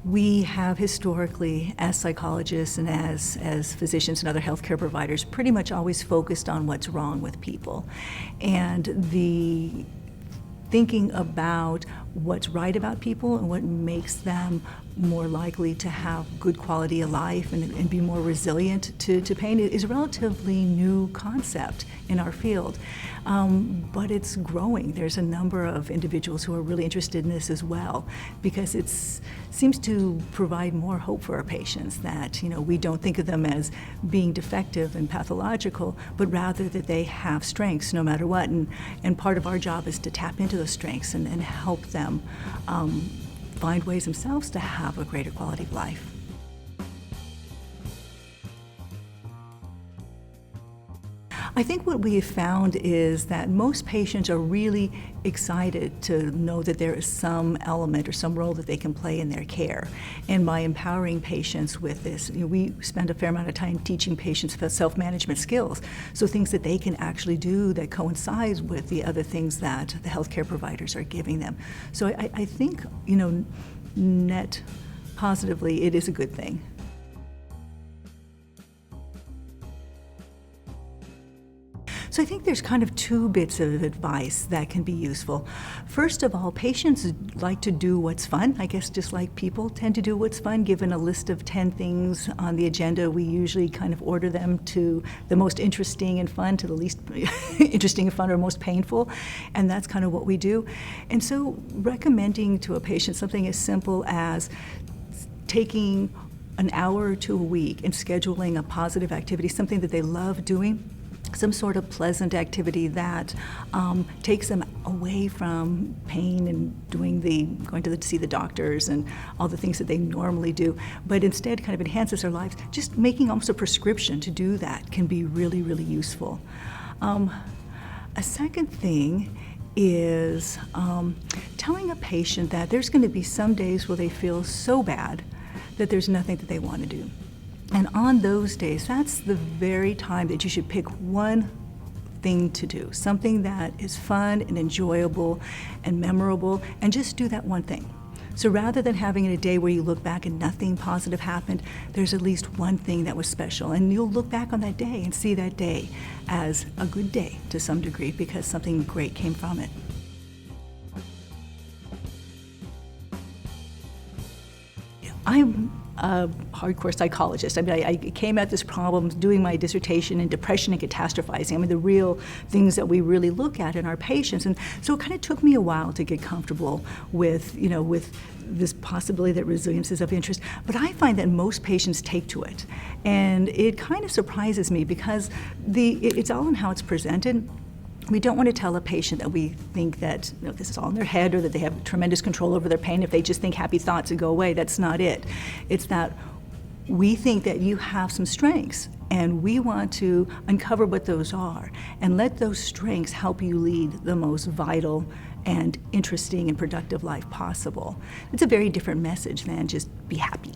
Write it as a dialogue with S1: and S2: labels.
S1: We have historically, as psychologists and as physicians and other healthcare providers, pretty much always focused on what's wrong with people. And the thinking about what's right about people and what makes them more likely to have good quality of life and be more resilient to pain is a relatively new concept in our field. But it's growing. There's a number of individuals who are really interested in this as well, because it seems to provide more hope for our patients that, we don't think of them as being defective and pathological, but rather that they have strengths no matter what. And part of our job is to tap into those strengths and help them find ways themselves to have a greater quality of life. I think what we have found is that most patients are really excited to know that there is some element or some role that they can play in their care. And by empowering patients with this, we spend a fair amount of time teaching patients about self-management skills, so things that they can actually do that coincides with the other things that the healthcare providers are giving them. So I think, net positively, it is a good thing. So I think there's kind of two bits of advice that can be useful. First of all, patients like to do what's fun. I guess just like people tend to do what's fun. Given a list of 10 things on the agenda, we usually kind of order them to the most interesting and fun to the least interesting and fun or most painful. And that's kind of what we do. And so recommending to a patient something as simple as taking an hour or two a week and scheduling a positive activity, something that they love doing, some sort of pleasant activity that takes them away from pain and going to see the doctors and all the things that they normally do, but instead kind of enhances their lives. Just making almost a prescription to do that can be really, really useful. A second thing is telling a patient that there's going to be some days where they feel so bad that there's nothing that they want to do. And on those days, that's the very time that you should pick one thing to do, something that is fun and enjoyable and memorable, and just do that one thing. So rather than having a day where you look back and nothing positive happened, there's at least one thing that was special. And you'll look back on that day and see that day as a good day to some degree because something great came from it. I'm a hardcore psychologist. I came at this problem doing my dissertation in depression and catastrophizing. The real things that we really look at in our patients. And so it kind of took me a while to get comfortable with, with this possibility that resilience is of interest. But I find that most patients take to it. And it kind of surprises me because it's all in how it's presented. We don't want to tell a patient that we think that this is all in their head or that they have tremendous control over their pain if they just think happy thoughts and go away. That's not it. It's that we think that you have some strengths and we want to uncover what those are and let those strengths help you lead the most vital and interesting and productive life possible. It's a very different message than just be happy.